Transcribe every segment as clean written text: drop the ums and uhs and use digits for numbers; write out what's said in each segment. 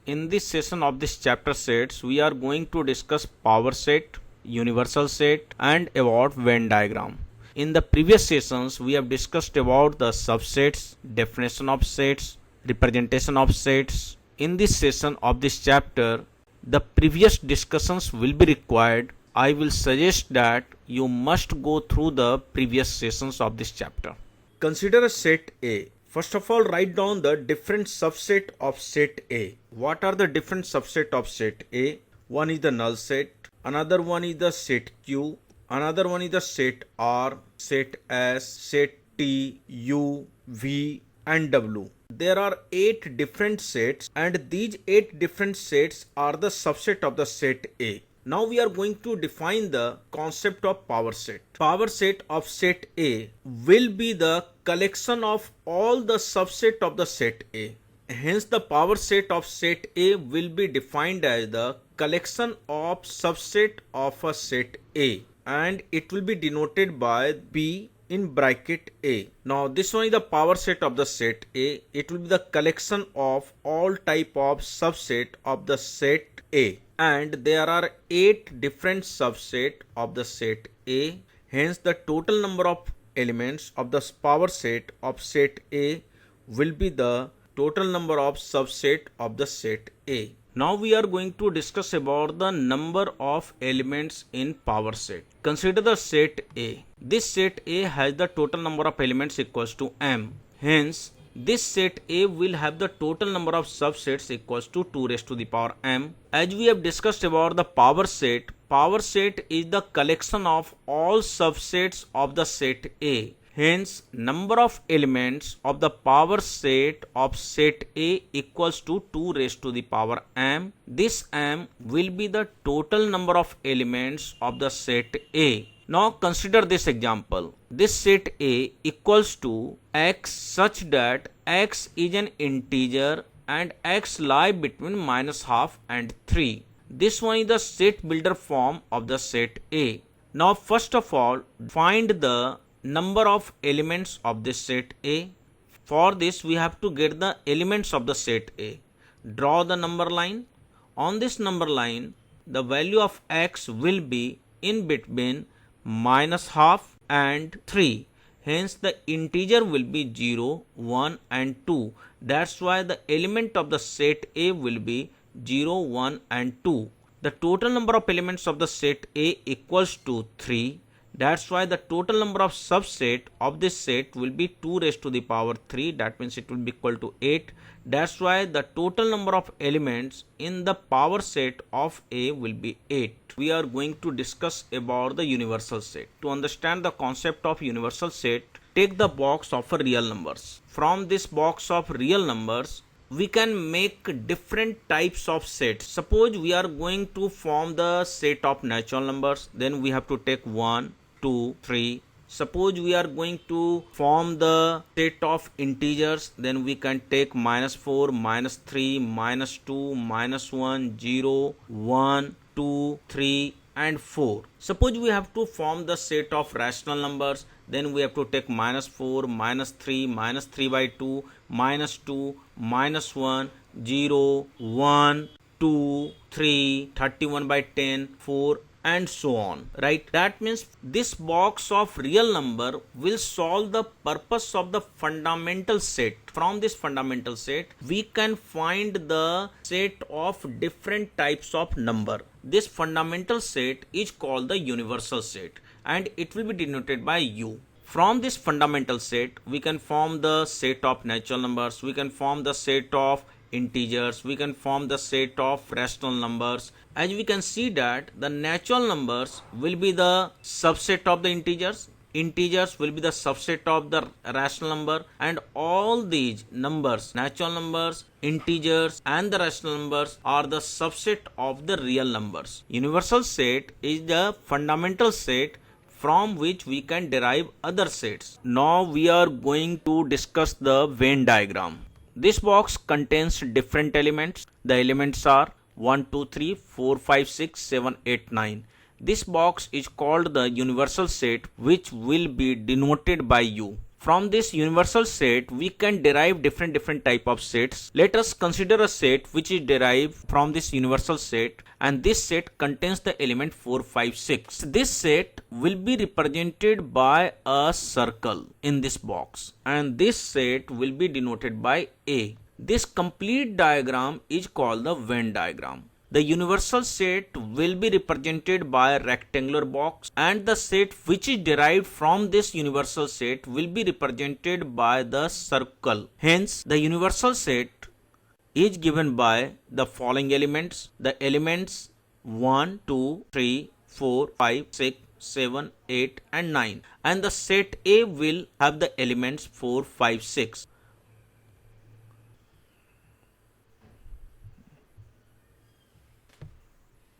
In this session of this chapter sets, we are going to discuss power set, universal set, and about Venn diagram. In the previous sessions, we have discussed about the subsets, definition of sets, representation of sets. In this session of this chapter, the previous discussions will be required. I will suggest that you must go through the previous sessions of this chapter. Consider a set A. First of all, write down the different subset of set A. What are the different subset of set A? One is the null set, another one is the set Q, another one is the set R, set S, set T, U, V and W. There are 8 different sets and these 8 different sets are the subset of the set A. Now we are going to define the concept of power set. Power set of set A will be the collection of all the subset of the set A. Hence the power set of set A will be defined as the collection of subset of a set A and it will be denoted by B in bracket A. Now this one is the power set of the set A. It will be the collection of all type of subset of the set A. And there are 8 different subset of the set A. Hence the total number of elements of the power set of set A will be the total number of subset of the set A. Now we are going to discuss about the number of elements in power set. Consider the set A. This set A has the total number of elements equals to m. Hence this set A will have the total number of subsets equals to 2 raised to the power m. As we have discussed about the power set is the collection of all subsets of the set A. Hence, number of elements of the power set of set A equals to 2 raised to the power m. This m will be the total number of elements of the set A. Now consider this example. This set A equals to x such that x is an integer and x lie between -12 and 3. This one is the set builder form of the set A. Now first of all, find the number of elements of this set A. For this we have to get the elements of the set A. Draw the number line. On this number line, the value of x will be in between -12 and 3. Hence the integer will be 0, 1 and 2. That's why the element of the set A will be 0, 1 and 2. The total number of elements of the set A equals to 3. That's why the total number of subset of this set will be 2 raised to the power 3. That means it will be equal to 8. That's why the total number of elements in the power set of A will be 8. We are going to discuss about the universal set. To understand the concept of universal set, take the box of real numbers. From this box of real numbers, we can make different types of sets. Suppose we are going to form the set of natural numbers, then we have to take 1, 2, 3. Suppose we are going to form the set of integers, then we can take -4, -3, -2, -1, 0, 1, 2, 3 and 4. Suppose we have to form the set of rational numbers, then we have to take -4, -3, -3 by 2, -2, -1, 0, 1, 2, 3, 31 by 10, 4 and so on, right? That means this box of real number will solve the purpose of the fundamental set. From this fundamental set, we can find the set of different types of number. This fundamental set is called the universal set and it will be denoted by U. From this fundamental set, we can form the set of natural numbers, we can form the set of integers, we can form the set of rational numbers. As we can see that the natural numbers will be the subset of the integers will be the subset of the rational number, and all these numbers, natural numbers, integers and the rational numbers are the subset of the real numbers. Universal set is the fundamental set from which we can derive other sets. Now we are going to discuss the Venn diagram. This box contains different elements. The elements are 1, 2, 3, 4, 5, 6, 7, 8, 9. This box is called the universal set, which will be denoted by U. From this universal set, we can derive different type of sets. Let us consider a set which is derived from this universal set, and this set contains the element 4, 5, 6. This set will be represented by a circle in this box, and this set will be denoted by A. This complete diagram is called the Venn diagram. The universal set will be represented by a rectangular box, and the set which is derived from this universal set will be represented by the circle. Hence, the universal set is given by the following elements. The elements 1, 2, 3, 4, 5, 6, 7, 8 and 9. And the set A will have the elements 4, 5, 6.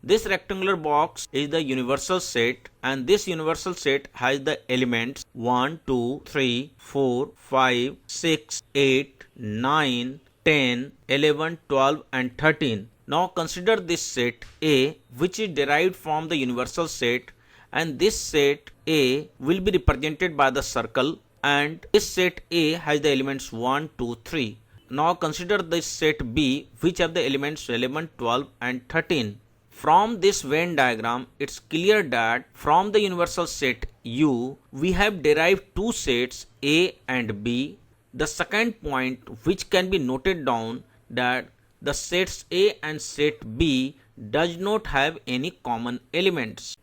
This rectangular box is the universal set, and this universal set has the elements 1, 2, 3, 4, 5, 6, 8, 9, 10, 11, 12 and 13. Now consider this set A, which is derived from the universal set, and this set A will be represented by the circle, and this set A has the elements 1, 2, 3. Now consider this set B, which have the elements 11, 12 and 13. From this Venn diagram, it's clear that from the universal set U, we have derived two sets A and B. The second point which can be noted down, that the sets A and set B does not have any common elements.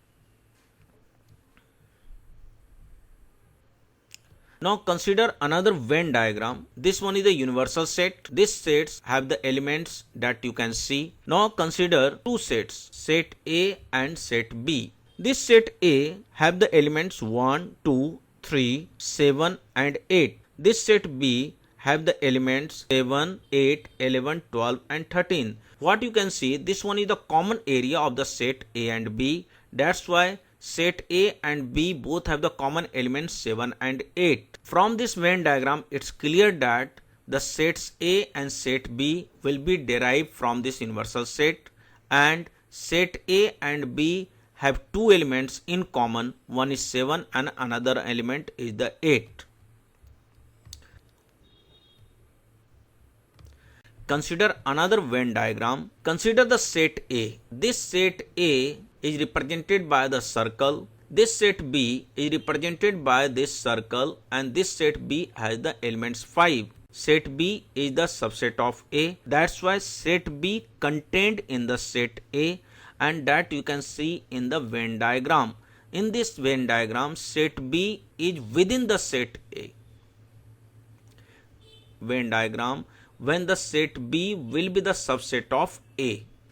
Now consider another Venn diagram. This one is the universal set. These sets have the elements that you can see. Now consider two sets, set A and set B. This set A have the elements 1, 2, 3, 7 and 8. This set B have the elements 7, 8, 11, 12 and 13. What you can see, this one is the common area of the set A and B. That's why set A and B both have the common elements 7 and 8. From this Venn diagram, it's clear that the sets A and set B will be derived from this universal set, and set A and B have two elements in common. One is 7 and another element is the 8. Consider another Venn diagram. Consider the set A. This set A is represented by the circle. This set B is represented by this circle, and this set B has the elements 5. Set B is the subset of A. That's why set B contained in the set A, and that you can see in the Venn diagram. In this Venn diagram, set B is within the set A. Venn diagram, when the set B will be the subset of A.